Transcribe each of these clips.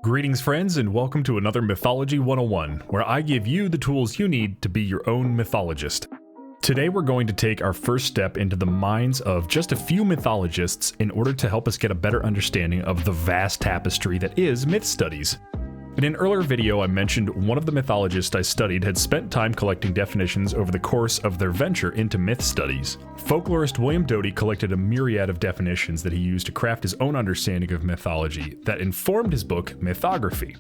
Greetings friends, and welcome to another Mythology 101, where I give you the tools you need to be your own mythologist. Today we're going to take our first step into the minds of just a few mythologists in order to help us get a better understanding of the vast tapestry that is myth studies. In an earlier video I mentioned one of the mythologists I studied had spent time collecting definitions over the course of their venture into myth studies. Folklorist William Doty collected a myriad of definitions that he used to craft his own understanding of mythology that informed his book Mythography,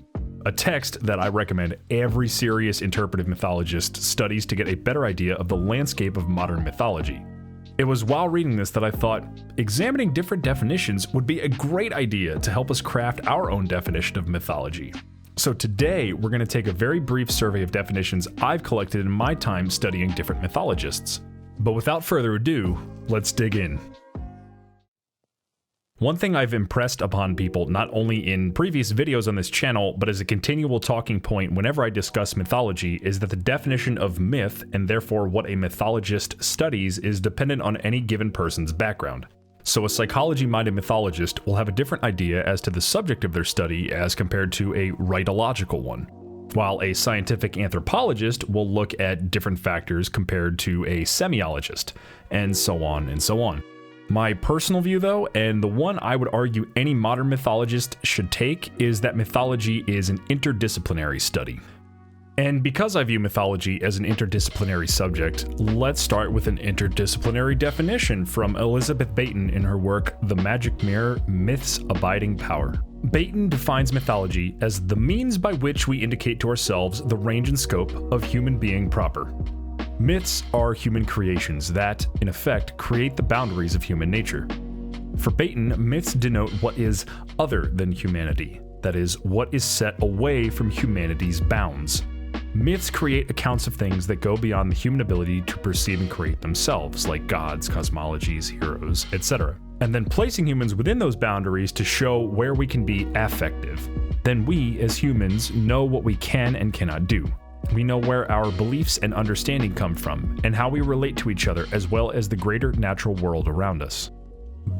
a text that I recommend every serious interpretive mythologist studies to get a better idea of the landscape of modern mythology. It was while reading this that I thought examining different definitions would be a great idea to help us craft our own definition of mythology. So today, we're going to take a very brief survey of definitions I've collected in my time studying different mythologists. But without further ado, let's dig in. One thing I've impressed upon people, not only in previous videos on this channel, but as a continual talking point whenever I discuss mythology, is that the definition of myth, and therefore what a mythologist studies, is dependent on any given person's background. So a psychology-minded mythologist will have a different idea as to the subject of their study as compared to a riteological one, while a scientific anthropologist will look at different factors compared to a semiologist, and so on and so on. My personal view though, and the one I would argue any modern mythologist should take, is that mythology is an interdisciplinary study. And because I view mythology as an interdisciplinary subject, let's start with an interdisciplinary definition from Elizabeth Baton in her work The Magic Mirror: Myth's Abiding Power. Baton defines mythology as the means by which we indicate to ourselves the range and scope of human being proper. Myths are human creations that, in effect, create the boundaries of human nature. For Baton, myths denote what is other than humanity, that is, what is set away from humanity's bounds. Myths create accounts of things that go beyond the human ability to perceive and create themselves, like gods, cosmologies, heroes, etc., and then placing humans within those boundaries to show where we can be affective. Then we, as humans, know what we can and cannot do. We know where our beliefs and understanding come from, and how we relate to each other as well as the greater natural world around us.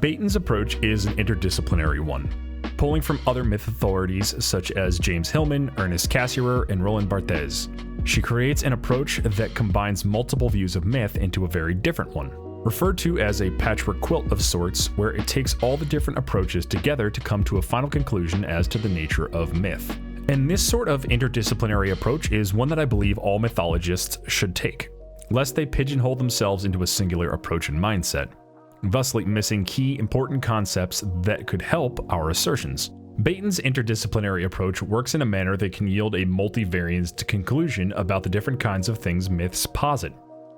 Baton's approach is an interdisciplinary one, pulling from other myth authorities such as James Hillman, Ernest Cassirer, and Roland Barthes. She creates an approach that combines multiple views of myth into a very different one, referred to as a patchwork quilt of sorts, where it takes all the different approaches together to come to a final conclusion as to the nature of myth. And this sort of interdisciplinary approach is one that I believe all mythologists should take, lest they pigeonhole themselves into a singular approach and mindset, thusly missing key important concepts that could help our assertions. Baton's interdisciplinary approach works in a manner that can yield a multivariate conclusion about the different kinds of things myths posit.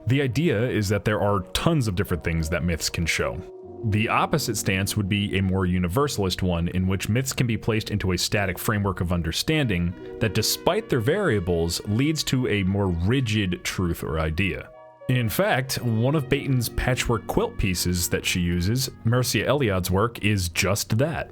The idea is that there are tons of different things that myths can show. The opposite stance would be a more universalist one, in which myths can be placed into a static framework of understanding that, despite their variables, leads to a more rigid truth or idea. In fact, one of Baton's patchwork quilt pieces that she uses, Mircea Eliade's work, is just that.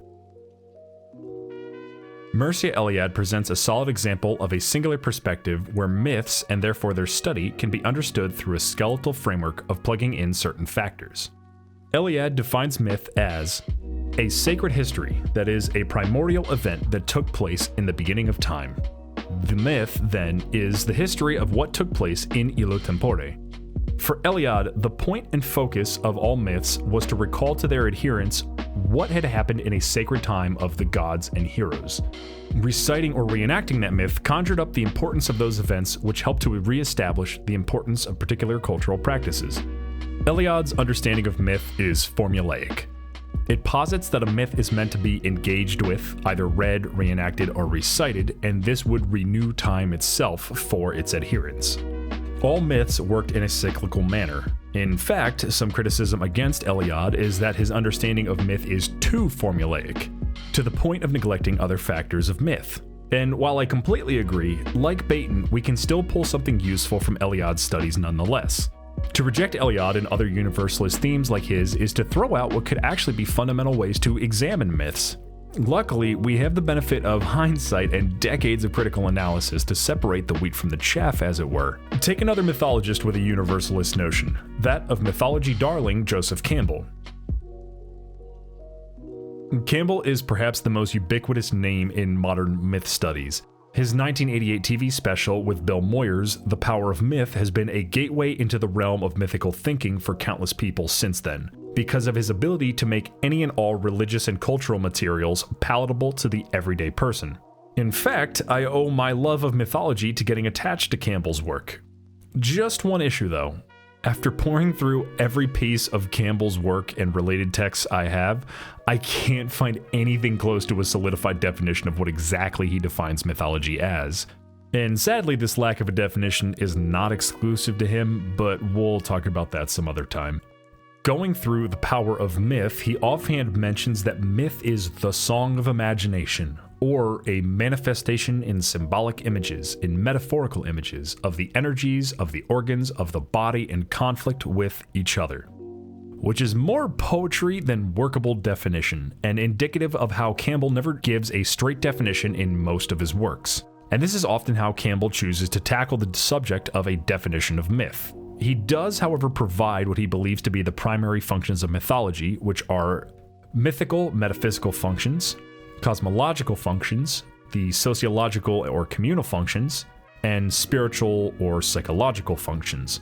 Mircea Eliade presents a solid example of a singular perspective where myths, and therefore their study, can be understood through a skeletal framework of plugging in certain factors. Eliade defines myth as a sacred history that is a primordial event that took place in the beginning of time. The myth, then, is the history of what took place in illo tempore. For Eliade, the point and focus of all myths was to recall to their adherents what had happened in a sacred time of the gods and heroes. Reciting or reenacting that myth conjured up the importance of those events, which helped to re-establish the importance of particular cultural practices. Eliade's understanding of myth is formulaic. It posits that a myth is meant to be engaged with, either read, reenacted, or recited, and this would renew time itself for its adherents. All myths worked in a cyclical manner. In fact, some criticism against Eliade is that his understanding of myth is too formulaic, to the point of neglecting other factors of myth. And while I completely agree, like Baton, we can still pull something useful from Eliade's studies nonetheless. To reject Eliade and other universalist themes like his is to throw out what could actually be fundamental ways to examine myths. Luckily, we have the benefit of hindsight and decades of critical analysis to separate the wheat from the chaff, as it were. Take another mythologist with a universalist notion, that of mythology darling Joseph Campbell. Campbell is perhaps the most ubiquitous name in modern myth studies. His 1988 TV special with Bill Moyers, The Power of Myth, has been a gateway into the realm of mythical thinking for countless people since then, because of his ability to make any and all religious and cultural materials palatable to the everyday person. In fact, I owe my love of mythology to getting attached to Campbell's work. Just one issue though. After pouring through every piece of Campbell's work and related texts I have, I can't find anything close to a solidified definition of what exactly he defines mythology as. And sadly, this lack of a definition is not exclusive to him, but we'll talk about that some other time. Going through The Power of Myth, he offhand mentions that myth is the song of imagination, or a manifestation in symbolic images, in metaphorical images, of the energies of the organs of the body in conflict with each other. Which is more poetry than workable definition, and indicative of how Campbell never gives a straight definition in most of his works. And this is often how Campbell chooses to tackle the subject of a definition of myth. He does, however, provide what he believes to be the primary functions of mythology, which are mythical, metaphysical functions, cosmological functions, the sociological or communal functions, and spiritual or psychological functions.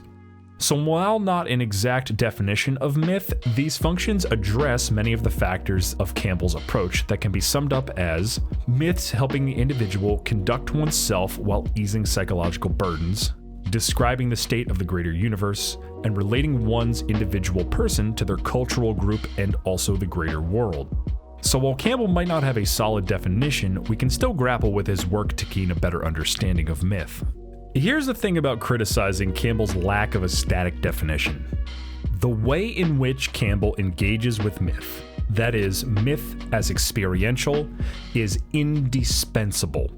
So while not an exact definition of myth, these functions address many of the factors of Campbell's approach that can be summed up as myths helping the individual conduct oneself while easing psychological burdens, describing the state of the greater universe, and relating one's individual person to their cultural group and also the greater world. So while Campbell might not have a solid definition, we can still grapple with his work to gain a better understanding of myth. Here's the thing about criticizing Campbell's lack of a static definition. The way in which Campbell engages with myth, that is, myth as experiential, is indispensable.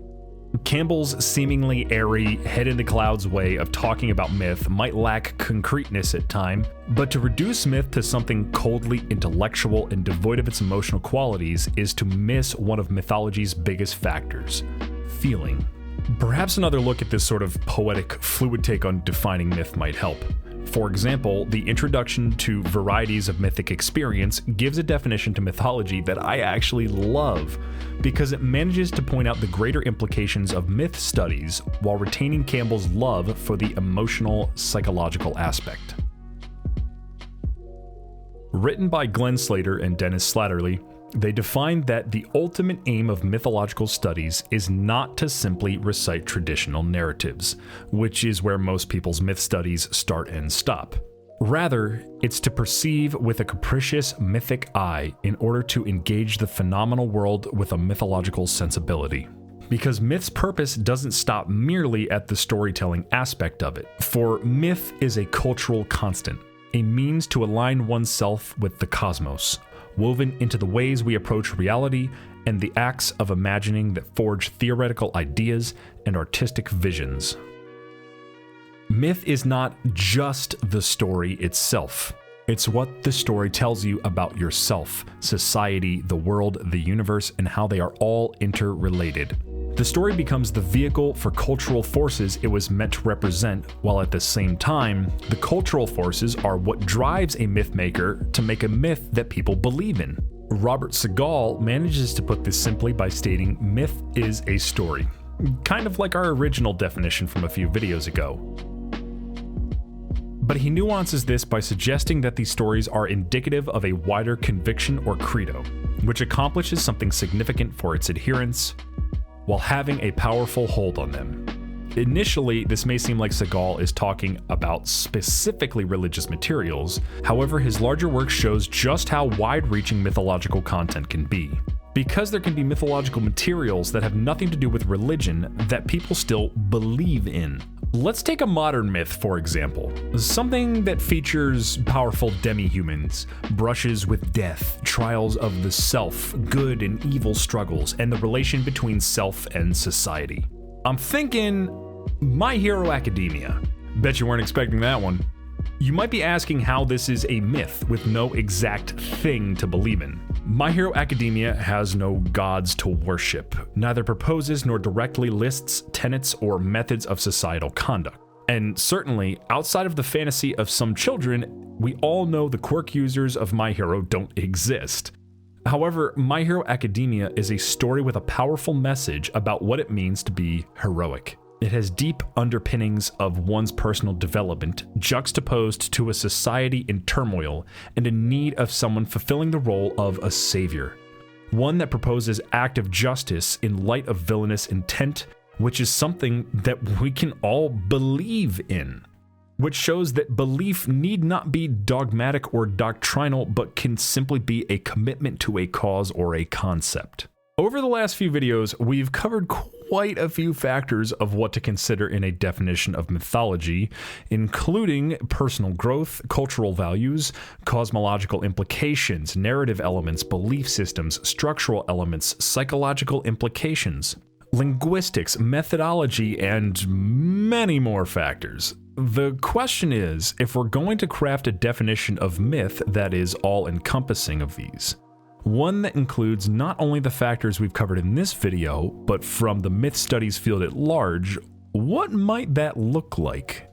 Campbell's seemingly airy, head-in-the-clouds way of talking about myth might lack concreteness at times, but to reduce myth to something coldly intellectual and devoid of its emotional qualities is to miss one of mythology's biggest factors: feeling. Perhaps another look at this sort of poetic, fluid take on defining myth might help. For example, the introduction to Varieties of Mythic Experience gives a definition to mythology that I actually love, because it manages to point out the greater implications of myth studies while retaining Campbell's love for the emotional, psychological aspect. Written by Glenn Slater and Dennis Slatterly, they define that the ultimate aim of mythological studies is not to simply recite traditional narratives, which is where most people's myth studies start and stop. Rather, it's to perceive with a capricious mythic eye in order to engage the phenomenal world with a mythological sensibility. Because myth's purpose doesn't stop merely at the storytelling aspect of it, for myth is a cultural constant, a means to align oneself with the cosmos, woven into the ways we approach reality and the acts of imagining that forge theoretical ideas and artistic visions. Myth is not just the story itself. It's what the story tells you about yourself, society, the world, the universe, and how they are all interrelated. The story becomes the vehicle for cultural forces it was meant to represent, while at the same time, the cultural forces are what drives a myth maker to make a myth that people believe in. Robert Seagal manages to put this simply by stating myth is a story, kind of like our original definition from a few videos ago. But he nuances this by suggesting that these stories are indicative of a wider conviction or credo, which accomplishes something significant for its adherents, while having a powerful hold on them. Initially, this may seem like Seagal is talking about specifically religious materials, however, his larger work shows just how wide-reaching mythological content can be. Because there can be mythological materials that have nothing to do with religion that people still believe in. Let's take a modern myth, for example. Something that features powerful demi-humans, brushes with death, trials of the self, good and evil struggles, and the relation between self and society. I'm thinking My Hero Academia. Bet you weren't expecting that one. You might be asking how this is a myth with no exact thing to believe in. My Hero Academia has no gods to worship, neither proposes nor directly lists tenets or methods of societal conduct. And certainly, outside of the fantasy of some children, we all know the quirk users of My Hero don't exist. However, My Hero Academia is a story with a powerful message about what it means to be heroic. It has deep underpinnings of one's personal development, juxtaposed to a society in turmoil and in need of someone fulfilling the role of a savior. One that proposes active justice in light of villainous intent, which is something that we can all believe in. Which shows that belief need not be dogmatic or doctrinal, but can simply be a commitment to a cause or a concept. Over the last few videos, we've covered quite a few factors of what to consider in a definition of mythology, including personal growth, cultural values, cosmological implications, narrative elements, belief systems, structural elements, psychological implications, linguistics, methodology, and many more factors. The question is, if we're going to craft a definition of myth that is all-encompassing of these, one that includes not only the factors we've covered in this video, but from the myth studies field at large, what might that look like?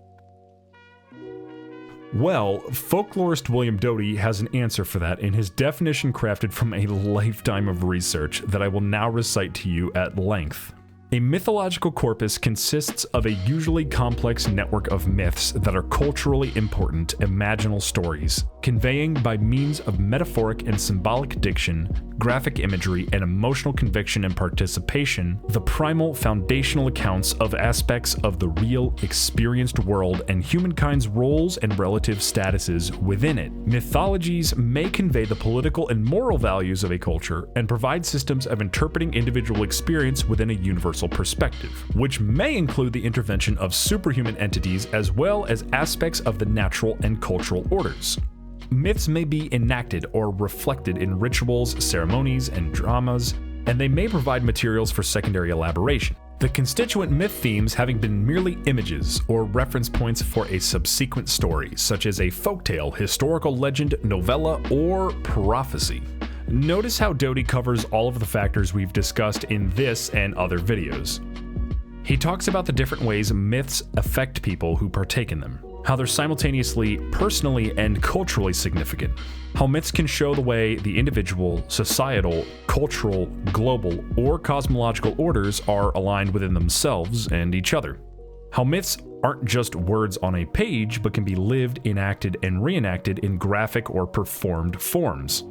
Well, folklorist William Doty has an answer for that in his definition crafted from a lifetime of research that I will now recite to you at length. A mythological corpus consists of a usually complex network of myths that are culturally important, imaginal stories, conveying by means of metaphoric and symbolic diction, graphic imagery, and emotional conviction and participation, the primal foundational accounts of aspects of the real, experienced world and humankind's roles and relative statuses within it. Mythologies may convey the political and moral values of a culture and provide systems of interpreting individual experience within a universal perspective, which may include the intervention of superhuman entities as well as aspects of the natural and cultural orders. Myths may be enacted or reflected in rituals, ceremonies, and dramas, and they may provide materials for secondary elaboration. The constituent myth themes having been merely images or reference points for a subsequent story, such as a folktale, historical legend, novella, or prophecy. Notice how Doty covers all of the factors we've discussed in this and other videos. He talks about the different ways myths affect people who partake in them, how they're simultaneously personally and culturally significant, how myths can show the way the individual, societal, cultural, global, or cosmological orders are aligned within themselves and each other, how myths aren't just words on a page but can be lived, enacted, and reenacted in graphic or performed forms.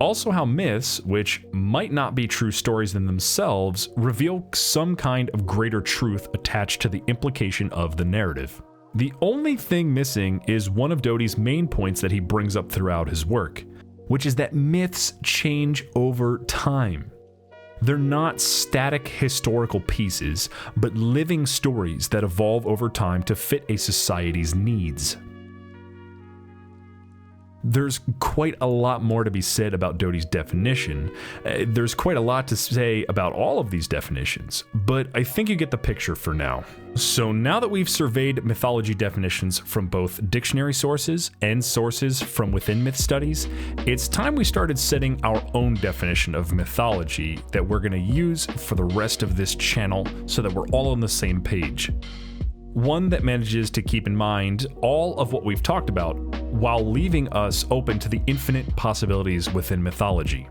Also how myths, which might not be true stories in themselves, reveal some kind of greater truth attached to the implication of the narrative. The only thing missing is one of Doty's main points that he brings up throughout his work, which is that myths change over time. They're not static historical pieces, but living stories that evolve over time to fit a society's needs. There's quite a lot more to be said about Doty's definition. There's quite a lot to say about all of these definitions, but I think you get the picture for now. So now that we've surveyed mythology definitions from both dictionary sources and sources from within myth studies, it's time we started setting our own definition of mythology that we're going to use for the rest of this channel so that we're all on the same page. One that manages to keep in mind all of what we've talked about while leaving us open to the infinite possibilities within mythology.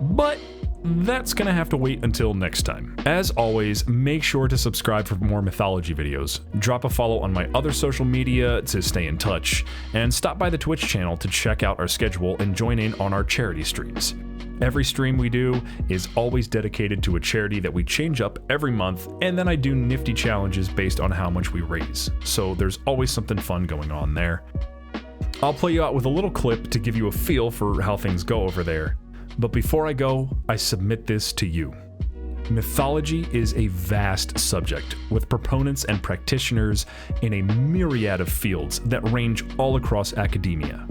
But that's gonna have to wait until next time. As always, make sure to subscribe for more mythology videos, drop a follow on my other social media to stay in touch, and stop by the Twitch channel to check out our schedule and join in on our charity streams. Every stream we do is always dedicated to a charity that we change up every month, and then I do nifty challenges based on how much we raise. So there's always something fun going on there. I'll play you out with a little clip to give you a feel for how things go over there. But before I go, I submit this to you. Mythology is a vast subject with proponents and practitioners in a myriad of fields that range all across academia.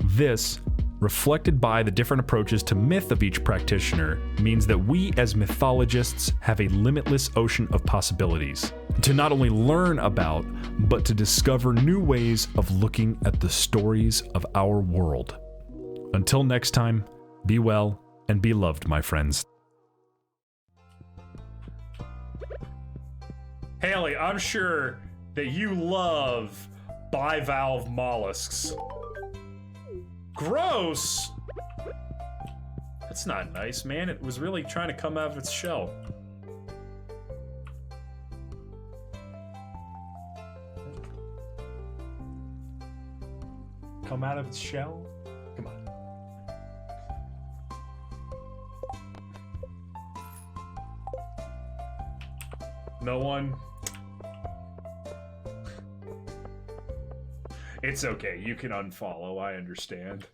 This, reflected by the different approaches to myth of each practitioner, means that we as mythologists have a limitless ocean of possibilities to not only learn about, but to discover new ways of looking at the stories of our world. Until next time, be well and be loved, my friends. Haley, I'm sure that you love bivalve mollusks. Gross! That's not nice, man. It was really trying to come out of its shell. Come out of its shell? Come on. No one? It's okay. You can unfollow. I understand.